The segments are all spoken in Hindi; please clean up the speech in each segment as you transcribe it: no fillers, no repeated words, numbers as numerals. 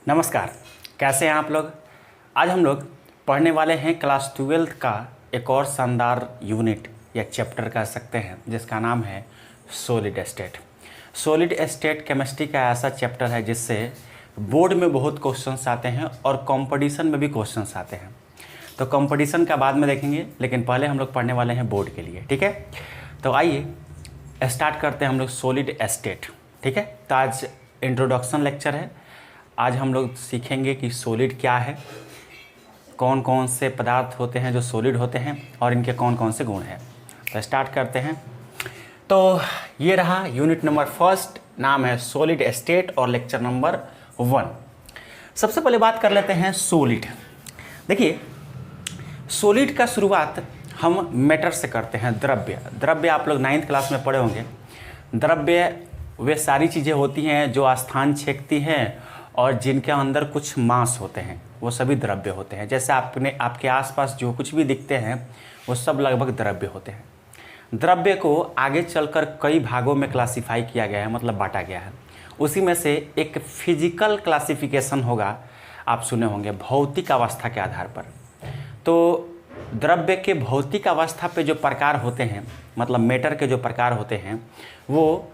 नमस्कार, कैसे हैं आप लोग। आज हम लोग पढ़ने वाले हैं क्लास 12th का एक और शानदार यूनिट या चैप्टर कह सकते हैं जिसका नाम है solid state. Solid state chemistry का ऐसा चैप्टर है जिससे बोर्ड में बहुत क्वेश्चंस आते हैं और कंपटीशन में भी क्वेश्चंस आते हैं। तो कंपटीशन का बाद में देखेंगे, लेकिन पहले हम लोग पढ़ने वाले हैं बोर्ड के लिए, ठीक है। तो आइए स्टार्ट करते हैं हम लोग सॉलिड स्टेट, ठीक है। तो आज इंट्रोडक्शन लेक्चर है। आज हम लोग सीखेंगे कि सॉलिड क्या है, कौन कौन से पदार्थ होते हैं जो सॉलिड होते हैं और इनके कौन कौन से गुण हैं। तो स्टार्ट करते हैं। तो ये रहा यूनिट नंबर फर्स्ट, नाम है सॉलिड स्टेट और लेक्चर नंबर 1। सबसे पहले बात कर लेते हैं सॉलिड। देखिए, सॉलिड का शुरुआत हम मैटर से करते हैं। द्रव्य आप लोग 9th क्लास में पढ़े होंगे। द्रव्य वे सारी चीज़ें होती हैं जो स्थान छेकती हैं और जिनके अंदर कुछ मास होते हैं, वो सभी द्रव्य होते हैं। जैसे आपके आसपास जो कुछ भी दिखते हैं वो सब लगभग द्रव्य होते हैं। द्रव्य को आगे चलकर कई भागों में क्लासिफाई किया गया है, मतलब बांटा गया है। उसी में से एक फिजिकल क्लासिफिकेशन होगा, आप सुने होंगे, भौतिक अवस्था के आधार पर। तो द्रव्य के भौतिक अवस्था पे जो प्रकार होते हैं, मतलब मैटर के जो प्रकार होते हैं, वो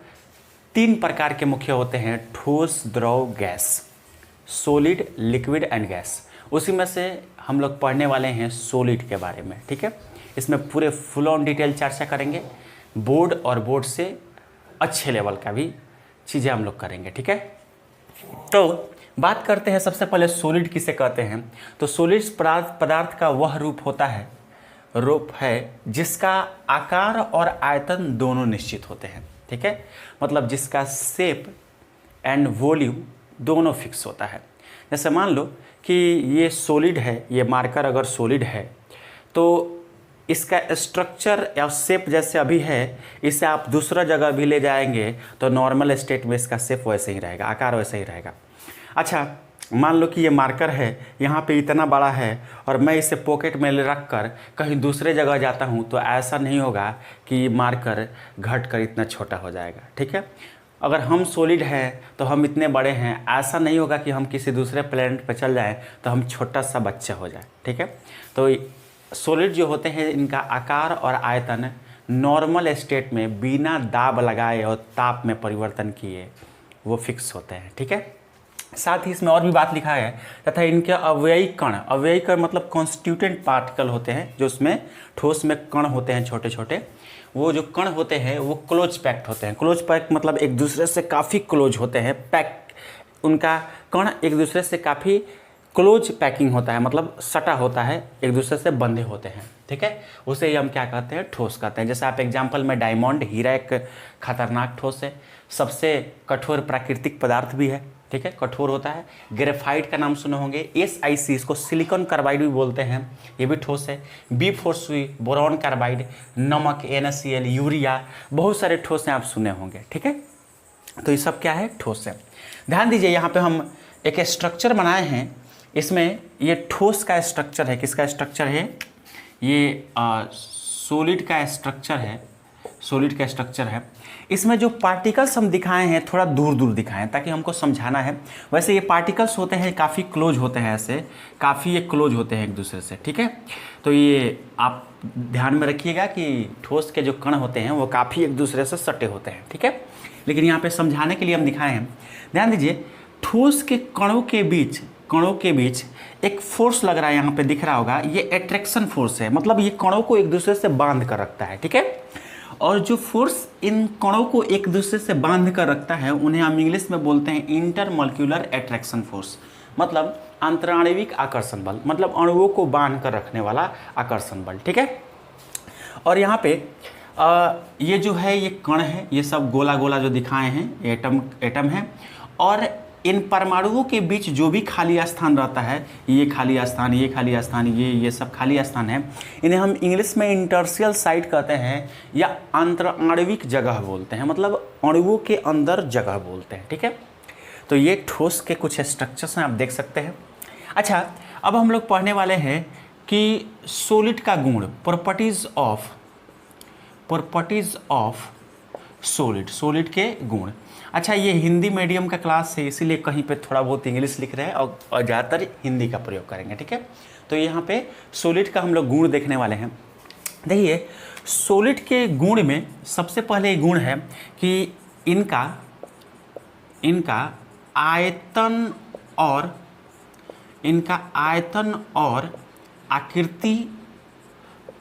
3 प्रकार के मुख्य होते हैं: ठोस, द्रव, gas. Solid, liquid and gas. उसी में से हम लोग पढ़ने वाले हैं सॉलिड के बारे में, ठीक है। इसमें पूरे फुल ऑन डिटेल चर्चा करेंगे। बोर्ड और बोर्ड से अच्छे लेवल का भी चीज़ें हम लोग करेंगे, ठीक है। तो बात करते हैं सबसे पहले सॉलिड किसे कहते हैं। तो सॉलिड पदार्थ का वह रूप है जिसका आकार और आयतन दोनों निश्चित होते हैं, ठीक है। मतलब जिसका शेप एंड वॉल्यूम दोनों फिक्स होता है। जैसे मान लो कि ये सॉलिड है, ये मार्कर अगर सॉलिड है तो इसका स्ट्रक्चर या शेप जैसे अभी है, इसे आप दूसरा जगह भी ले जाएंगे तो नॉर्मल स्टेट में इसका शेप वैसे ही रहेगा, आकार वैसे ही रहेगा। अच्छा, मान लो कि ये मार्कर है, यहाँ पे इतना बड़ा है और मैं इसे पॉकेट में रख कर कहीं दूसरे जगह जाता हूँ तो ऐसा नहीं होगा कि मार्कर घट कर इतना छोटा हो जाएगा, ठीक है। अगर हम सॉलिड हैं तो हम इतने बड़े हैं, ऐसा नहीं होगा कि हम किसी दूसरे प्लेनेट पर चल जाएं तो हम छोटा सा बच्चा हो जाए, ठीक है। तो सॉलिड जो होते हैं, इनका आकार और आयतन नॉर्मल स्टेट में बिना दाब लगाए और ताप में परिवर्तन किए वो फिक्स होते हैं, ठीक है। साथ ही इसमें और भी बात लिखा है तथा इनके अवयवी कण मतलब कॉन्स्टिट्यूटेंट पार्टिकल होते हैं, जो उसमें ठोस में कण होते हैं छोटे छोटे। वो जो कण होते हैं वो क्लोज पैक्ड होते हैं। क्लोज पैक्ड मतलब एक दूसरे से काफ़ी क्लोज होते हैं। उनका कण एक दूसरे से काफ़ी क्लोज पैकिंग होता है, मतलब सटा होता है, एक दूसरे से बंधे होते हैं, ठीक है। उसे ही हम क्या कहते हैं, ठोस कहते हैं। जैसे आप एग्जाम्पल में डायमंड, हीरा एक खतरनाक ठोस है, सबसे कठोर प्राकृतिक पदार्थ भी है, ठीक है, कठोर होता है। ग्रेफाइट का नाम सुने होंगे, SiC, इसको सिलिकॉन कार्बाइड भी बोलते हैं, ये भी ठोस है। B4 बोरॉन कार्बाइड, नमक, NaCl, यूरिया, बहुत सारे ठोस हैं, आप सुने होंगे, ठीक है। तो ये सब क्या है, ठोस है। ध्यान दीजिए, यहाँ पे हम एक स्ट्रक्चर बनाए हैं। इसमें ये ठोस का स्ट्रक्चर है, किसका स्ट्रक्चर है, ये सॉलिड का स्ट्रक्चर है, सॉलिड का स्ट्रक्चर है। इसमें जो पार्टिकल्स हम दिखाए हैं थोड़ा दूर दूर दिखाए हैं ताकि हमको समझाना है। वैसे ये पार्टिकल्स होते हैं काफ़ी क्लोज होते हैं, ऐसे काफ़ी ये क्लोज होते हैं एक दूसरे से, ठीक है। तो ये आप ध्यान में रखिएगा कि ठोस के जो कण होते हैं वो काफ़ी एक दूसरे से सटे होते हैं, ठीक है। लेकिन यहाँ पे समझाने के लिए हम दिखाए हैं। ध्यान दीजिए, ठोस के कणों के बीच एक फोर्स लग रहा है, यहाँ पे दिख रहा होगा, ये अट्रैक्शन फोर्स है। मतलब ये कणों को एक दूसरे से बांध कर रखता है, ठीक है। और जो फोर्स इन कणों को एक दूसरे से बांध कर रखता है उन्हें हम इंग्लिश में बोलते हैं इंटरमॉलिक्यूलर अट्रैक्शन फोर्स, मतलब अंतराणविक आकर्षण बल, मतलब अणुओं को बांध कर रखने वाला आकर्षण बल, ठीक है। और यहाँ पे ये जो है, ये कण है, ये सब गोला गोला जो दिखाए हैं एटम है। और इन परमाणुओं के बीच जो भी खाली स्थान रहता है, ये खाली स्थान, ये खाली स्थान, ये सब खाली स्थान है, इन्हें हम इंग्लिश में इंटरस्टिशियल साइट कहते हैं या अंतराणविक जगह बोलते हैं, मतलब अणुओं के अंदर जगह बोलते हैं, ठीक है। तो ये ठोस के कुछ स्ट्रक्चर्स हैं, आप देख सकते हैं। अच्छा, अब हम लोग पढ़ने वाले हैं कि सॉलिड का गुण, प्रॉपर्टीज ऑफ सॉलिड के गुण। अच्छा, ये हिंदी मीडियम का क्लास है, इसीलिए कहीं पे थोड़ा बहुत इंग्लिश लिख रहे हैं और ज़्यादातर हिंदी का प्रयोग करेंगे, ठीक है। तो यहाँ पे सॉलिड का हम लोग गुण देखने वाले हैं। देखिए, सॉलिड के गुण में सबसे पहले गुण है कि इनका आयतन और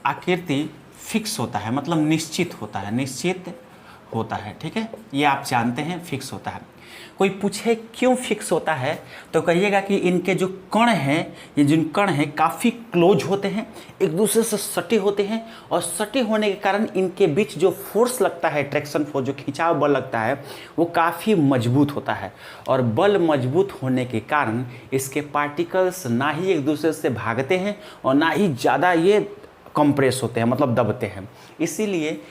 आकृति फिक्स होता है, मतलब निश्चित होता है, ठीक है। ये आप जानते हैं, फिक्स होता है। कोई पूछे क्यों फिक्स होता है तो कहिएगा कि इनके जो कण हैं, ये जिन कण हैं काफ़ी क्लोज होते हैं, एक दूसरे से सटे होते हैं, और सटे होने के कारण इनके बीच जो फोर्स लगता है, ट्रैक्शन फोर्स, जो खिंचाव बल लगता है, वो काफ़ी मजबूत होता है। और बल मजबूत होने के कारण इसके पार्टिकल्स ना ही एक दूसरे से भागते हैं और ना ही ज़्यादा ये कंप्रेस होते हैं, मतलब दबते हैं। इसीलिए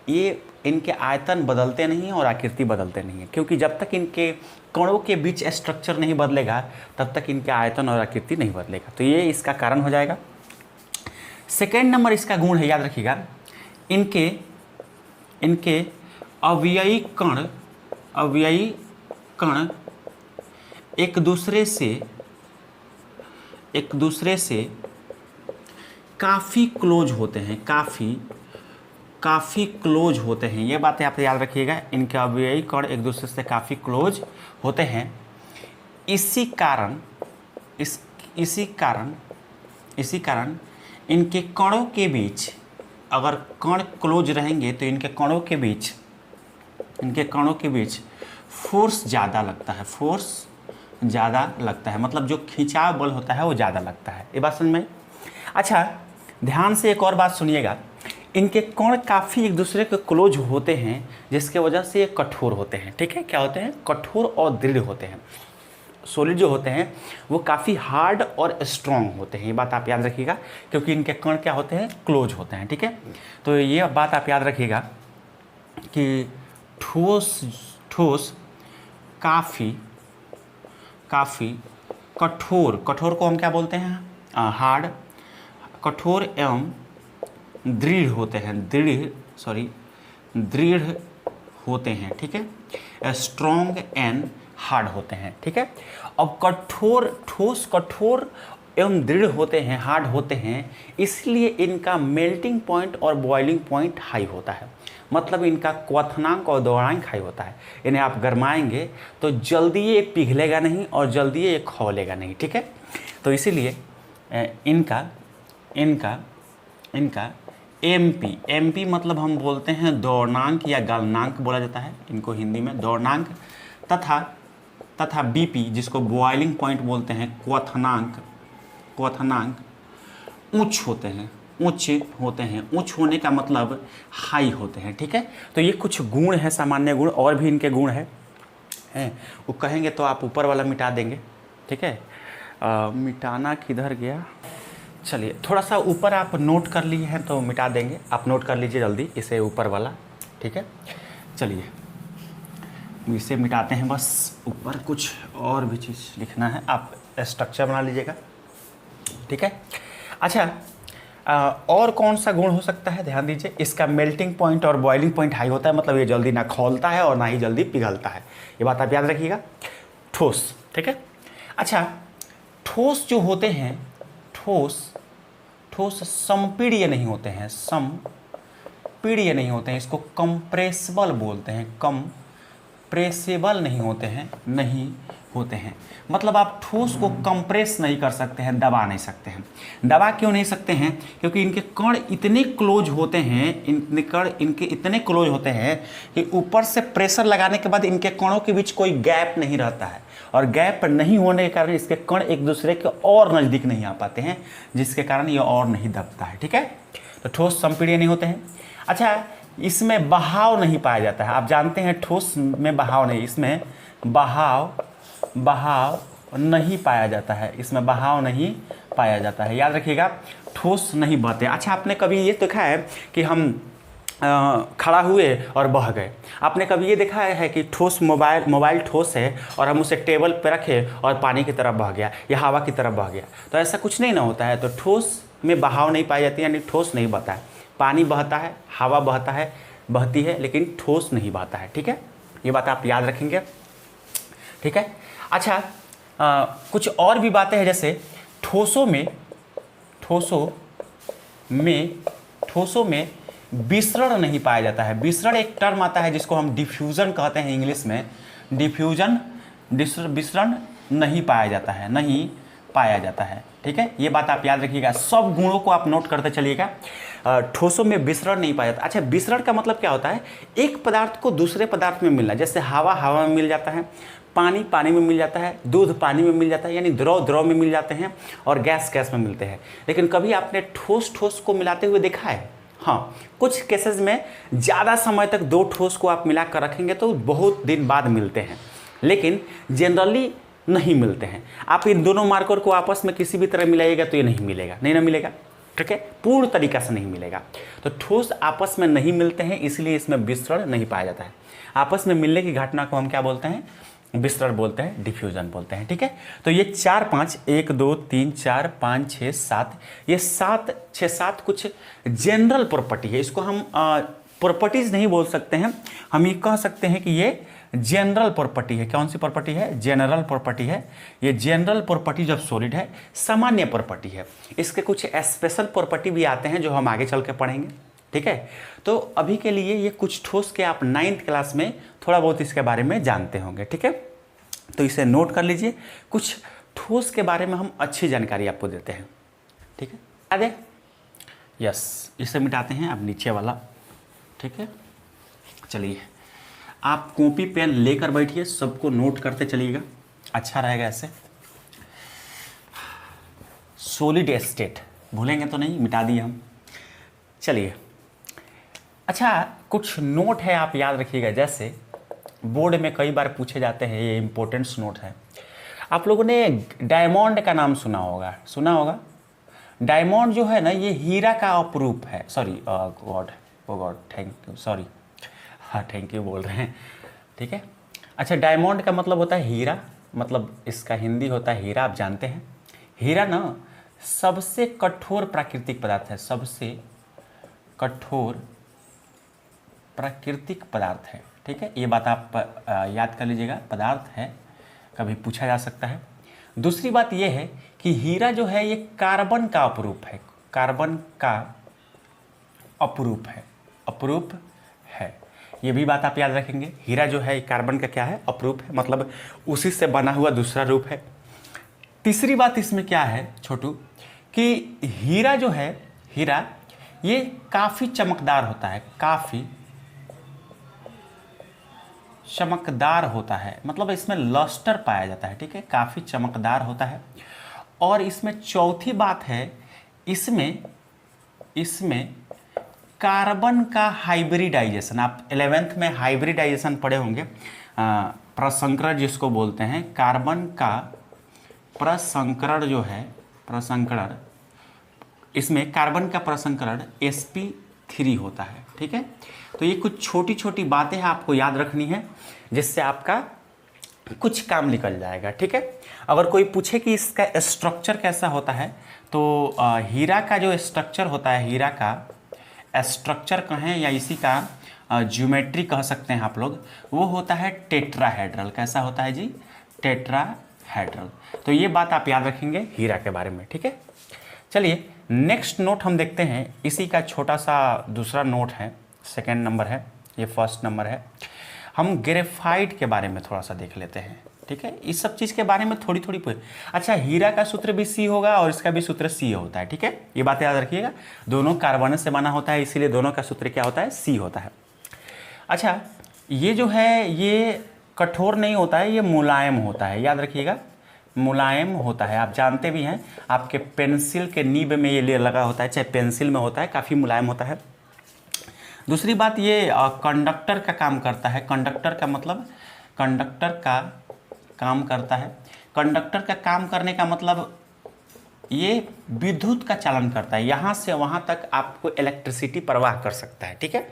ये इनके आयतन बदलते नहीं हैं और आकृति बदलते नहीं हैं, क्योंकि जब तक इनके कणों के बीच स्ट्रक्चर नहीं बदलेगा तब तक इनके आयतन और आकृति नहीं बदलेगा। तो ये इसका कारण हो जाएगा। सेकेंड नंबर इसका गुण है, याद रखिएगा, इनके अवयवी कण एक दूसरे से काफ़ी क्लोज होते हैं, काफ़ी क्लोज होते हैं। ये बातें आप याद रखिएगा, इनके अवयवी कण एक दूसरे से काफ़ी क्लोज होते हैं। इसी कारण इनके कणों के बीच, अगर कण क्लोज रहेंगे तो इनके कणों के बीच फोर्स ज़्यादा लगता है, मतलब जो खिंचाव बल होता है वो ज़्यादा लगता है। ये बात समझ में? अच्छा, ध्यान से एक और बात सुनिएगा, इनके कण काफ़ी एक दूसरे के क्लोज होते हैं, जिसके वजह से ये कठोर होते हैं, ठीक है। क्या होते हैं? कठोर और दृढ़ होते हैं। सॉलिड जो होते हैं वो काफ़ी हार्ड और स्ट्रॉन्ग होते हैं, ये बात आप याद रखिएगा, क्योंकि इनके कण क्या होते हैं? क्लोज होते हैं, ठीक है। तो ये बात आप याद रखिएगा कि ठोस काफ़ी कठोर को हम क्या बोलते हैं? हार्ड। कठोर एवं दृढ़ होते हैं, ठीक है। स्ट्रॉन्ग एंड हार्ड होते हैं, ठीक है। अब ठोस कठोर एवं दृढ़ होते हैं, हार्ड होते हैं, इसलिए इनका मेल्टिंग पॉइंट और बॉइलिंग पॉइंट हाई होता है, मतलब इनका क्वथनांक और द्रवणांक हाई होता है। इन्हें आप गरमाएंगे तो जल्दी ये पिघलेगा नहीं और जल्दी ये खौलेगा नहीं, ठीक है। तो इसीलिए इनका एमपी मतलब हम बोलते हैं द्रवणांक या गलनांक बोला जाता है इनको हिंदी में, द्रवणांक, तथा बीपी जिसको बॉइलिंग पॉइंट बोलते हैं, क्वथनांक उच्च होते हैं। उच्च होने का मतलब हाई होते हैं, ठीक है। तो ये कुछ गुण है, सामान्य गुण, और भी इनके गुण हैं, वो कहेंगे तो आप ऊपर वाला मिटा देंगे, ठीक है। मिटाना किधर गया? चलिए, थोड़ा सा ऊपर आप नोट कर लिए हैं तो मिटा देंगे, आप नोट कर लीजिए जल्दी इसे, ऊपर वाला, ठीक है। चलिए इसे मिटाते हैं, बस ऊपर कुछ और भी चीज़ लिखना है, आप स्ट्रक्चर बना लीजिएगा, ठीक है। अच्छा, और कौन सा गुण हो सकता है? ध्यान दीजिए, इसका मेल्टिंग पॉइंट और बॉइलिंग पॉइंट हाई होता है, मतलब ये जल्दी ना खौलता है और ना ही जल्दी पिघलता है, ये बात आप याद रखिएगा। ठोस, ठीक है। अच्छा, ठोस जो होते हैं, ठोस समपीड़ीय नहीं होते हैं, इसको कंप्रेसिबल बोलते हैं, कंप्रेसिबल नहीं होते हैं, मतलब आप ठोस को कंप्रेस नहीं कर सकते हैं, दबा नहीं सकते हैं। दबा क्यों नहीं सकते हैं? क्योंकि इनके कण इतने क्लोज होते हैं, इनके इतने क्लोज होते हैं कि ऊपर से प्रेशर लगाने के बाद इनके कणों के बीच कोई गैप नहीं रहता है, और गैप नहीं होने के कारण इसके कण एक दूसरे के और नज़दीक नहीं आ पाते हैं, जिसके कारण ये और नहीं दबता है, ठीक है। तो ठोस समपीड़ीय नहीं होते हैं। अच्छा, इसमें बहाव नहीं पाया जाता है, आप जानते हैं ठोस में बहाव नहीं, इसमें बहाव नहीं पाया जाता है, इसमें बहाव नहीं पाया जाता है, याद रखिएगा, ठोस नहीं बहते। अच्छा, आपने कभी ये देखा है कि हम खड़ा हुए और बह गए? आपने कभी ये देखा है कि ठोस मोबाइल ठोस है और हम उसे टेबल पर रखे और पानी की तरफ बह गया या हवा की तरफ बह गया? तो ऐसा कुछ नहीं ना होता है। तो ठोस में बहाव नहीं पाई जाती, यानी ठोस नहीं बहता है। पानी बहता है, हवा बहती है, लेकिन ठोस नहीं बहता है, ठीक है। ये बात आप याद रखेंगे, ठीक है। अच्छा, कुछ और भी बातें हैं, जैसे ठोसों में विसरण नहीं पाया जाता है। विसरण एक टर्म आता है जिसको हम डिफ्यूजन कहते हैं इंग्लिश में। डिफ्यूजन, विसरण नहीं पाया जाता है, ठीक है। ये बात आप याद रखिएगा, सब गुणों को आप नोट करते चलिएगा। ठोसों में विसरण नहीं पाया जाता। अच्छा, विसरण का मतलब क्या होता है? एक पदार्थ को दूसरे पदार्थ में मिलना। जैसे हवा में मिल जाता है, पानी में मिल जाता है, दूध पानी में मिल जाता है, यानी द्रव में मिल जाते हैं, और गैस में मिलते हैं। लेकिन कभी आपने ठोस को मिलाते हुए देखा है? हाँ, कुछ केसेस में ज़्यादा समय तक दो ठोस को आप मिला कर रखेंगे तो बहुत दिन बाद मिलते हैं, लेकिन जनरली नहीं मिलते हैं। आप इन दोनों मार्कर को आपस में किसी भी तरह मिलाइएगा तो ये नहीं मिलेगा, नहीं मिलेगा, ठीक है, पूर्ण तरीका से नहीं मिलेगा। तो ठोस आपस में नहीं मिलते हैं, इसलिए इसमें विसरण नहीं पाया जाता है। आपस में मिलने की घटना को हम क्या बोलते हैं? विसरण बोलते हैं, डिफ्यूजन बोलते हैं, ठीक है। तो ये 4 5 1 2 3 4 5 6 7, ये 7 कुछ जनरल प्रॉपर्टी है। इसको हम प्रॉपर्टीज नहीं बोल सकते हैं, हम ये कह सकते हैं कि ये जनरल प्रॉपर्टी है। कौन सी प्रॉपर्टी है? जनरल प्रॉपर्टी है। ये जनरल प्रॉपर्टी जब सॉलिड है, सामान्य प्रॉपर्टी है। इसके कुछ स्पेशल प्रॉपर्टी भी आते हैं जो हम आगे चल के पढ़ेंगे, ठीक है। तो अभी के लिए ये कुछ ठोस के आप 9th क्लास में थोड़ा बहुत इसके बारे में जानते होंगे, ठीक है। तो इसे नोट कर लीजिए। कुछ ठोस के बारे में हम अच्छी जानकारी आपको देते हैं, ठीक है। याद है? यस, इसे मिटाते हैं अब नीचे वाला, ठीक है। चलिए, आप कॉपी पेन लेकर बैठिए, सबको नोट करते चलिएगा, अच्छा रहेगा ऐसे। सॉलिड स्टेट भूलेंगे तो नहीं, मिटा दिए हम। चलिए, अच्छा, कुछ नोट है आप याद रखिएगा। जैसे बोर्ड में कई बार पूछे जाते हैं, ये इंपॉर्टेंट्स नोट है। आप लोगों ने डायमंड का नाम सुना होगा। डायमंड जो है ना, ये हीरा का अपरूप है। Sorry, God thank you, sorry, हाँ थैंक यू बोल रहे हैं, ठीक है। अच्छा, डायमंड का मतलब होता है हीरा, मतलब इसका हिंदी होता है हीरा, आप जानते हैं। हीरा ना सबसे कठोर प्राकृतिक पदार्थ है, सबसे कठोर प्राकृतिक पदार्थ है, ठीक है। ये बात आप याद कर लीजिएगा, पदार्थ है, कभी पूछा जा सकता है। दूसरी बात यह है कि हीरा जो है ये कार्बन का अपरूप है, कार्बन का अपरूप है, ये भी बात आप याद रखेंगे। हीरा जो है कार्बन का क्या है? अपरूप है, मतलब उसी से बना हुआ दूसरा रूप है। तीसरी बात इसमें क्या है छोटू, कि हीरा जो है, हीरा ये काफ़ी चमकदार होता है, काफ़ी चमकदार होता है, मतलब इसमें लस्टर पाया जाता है, ठीक है, काफ़ी चमकदार होता है। और इसमें चौथी बात है, इसमें कार्बन का हाइब्रिडाइजेशन, आप 11th में हाइब्रिडाइजेशन पढ़े होंगे, प्रसंकरण जिसको बोलते हैं। कार्बन का प्रसंकरण जो है, प्रसंकरण, इसमें कार्बन का प्रसंकरण sp3 होता है, ठीक है। तो ये कुछ छोटी छोटी बातें हैं आपको याद रखनी है, जिससे आपका कुछ काम निकल जाएगा, ठीक है। अगर कोई पूछे कि इसका स्ट्रक्चर कैसा होता है, तो हीरा का जो स्ट्रक्चर होता है, हीरा का स्ट्रक्चर कहें या इसी का ज्योमेट्री कह सकते हैं आप लोग, वो होता है टेट्राहेड्रल। कैसा होता है जी? टेट्राहेड्रल। तो ये बात आप याद रखेंगे हीरा के बारे में, ठीक है। चलिए, नेक्स्ट नोट हम देखते हैं। इसी का छोटा सा दूसरा नोट है, 2nd नंबर है, ये 1st नंबर है। हम ग्रेफाइट के बारे में थोड़ा सा देख लेते हैं, ठीक है। इस सब चीज़ के बारे में थोड़ी अच्छा, हीरा का सूत्र भी C होगा और इसका भी सूत्र C होता है, ठीक है। ये बात याद रखिएगा, दोनों कार्बन से बना होता है, इसीलिए दोनों का सूत्र क्या होता है? C होता है। अच्छा, ये जो है ये कठोर नहीं होता है, ये मुलायम होता है, याद रखिएगा, मुलायम होता है। आप जानते भी हैं, आपके पेंसिल के नीब में ये लगा होता है, चाहे पेंसिल में होता है, काफ़ी मुलायम होता है। दूसरी बात, ये कंडक्टर का काम करता है। कंडक्टर का मतलब, कंडक्टर का काम करता है। कंडक्टर का काम करने का मतलब ये विद्युत का चालन करता है, यहाँ से वहाँ तक आपको इलेक्ट्रिसिटी प्रवाह कर सकता है, ठीक है।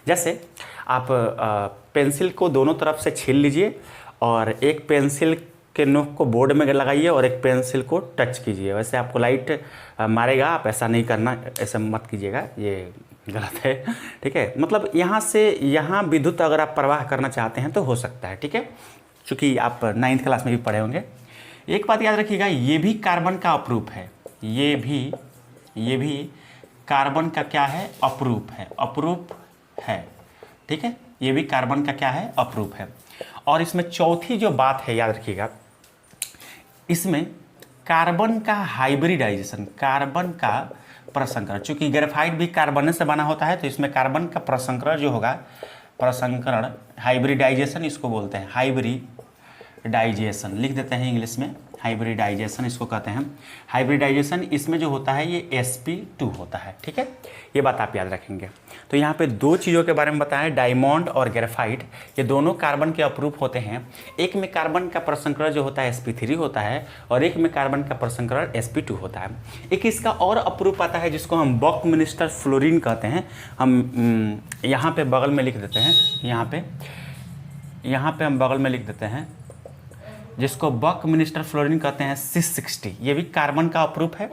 जैसे आप पेंसिल को दोनों तरफ से छील लीजिए और एक पेंसिल के नोक को बोर्ड में लगाइए और एक पेंसिल को टच कीजिए। वैसे आपको लाइट मारेगा, आप ऐसा नहीं करना, ऐसा मत कीजिएगा, ये गलत है, ठीक है। मतलब यहाँ से यहाँ विद्युत अगर आप प्रवाह करना चाहते हैं तो हो सकता है, ठीक है, क्योंकि आप 9th क्लास में भी पढ़े होंगे। एक बात याद रखिएगा, ये भी कार्बन का अपरूप है, ये भी कार्बन का क्या है, अपरूप है, ठीक है, ये भी कार्बन का क्या है, अपरूप है। और इसमें चौथी जो बात है याद रखिएगा, इसमें कार्बन का हाइब्रिडाइजेशन, कार्बन का प्रसंकरण, चूंकि ग्रेफाइट भी कार्बन से बना होता है तो इसमें कार्बन का प्रसंकरण जो होगा, प्रसंकरण, हाइब्रिडाइजेशन इसको बोलते हैं, हाइब्रिडाइजेशन लिख देते हैं इंग्लिश में, हाइब्रिडाइजेशन इसको कहते हैं। हाइब्रिडाइजेशन इसमें जो होता है ये sp2 होता है, ठीक है, ये बात आप याद रखेंगे। तो यहाँ पे दो चीज़ों के बारे में बताएं, डायमंड और ग्रेफाइट, ये दोनों कार्बन के अपरूप होते हैं। एक में कार्बन का प्रसंकरण जो होता है sp3 होता है और एक में कार्बन का प्रसंकरण sp2 होता है। एक इसका और अपरूप आता है जिसको हम बकमिंस्टर फ्लोरीन कहते हैं। हम यहाँ पे बगल में लिख देते हैं, यहाँ पे हम बगल में लिख देते हैं, जिसको बकमिंस्टर फ्लोरीन कहते हैं C60, ये भी कार्बन का अपरूप है।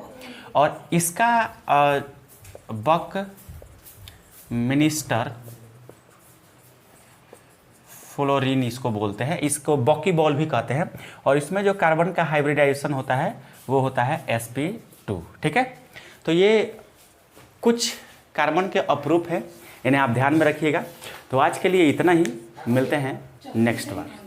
और इसका बकमिंस्टर फ्लोरीन इसको बोलते हैं, इसको बॉकीबॉल भी कहते हैं। और इसमें जो कार्बन का हाइब्रिडाइजेशन होता है वो होता है sp2, ठीक है। तो ये कुछ कार्बन के अपरूप हैं, इन्हें आप ध्यान में रखिएगा। तो आज के लिए इतना ही, मिलते हैं नेक्स्ट बार।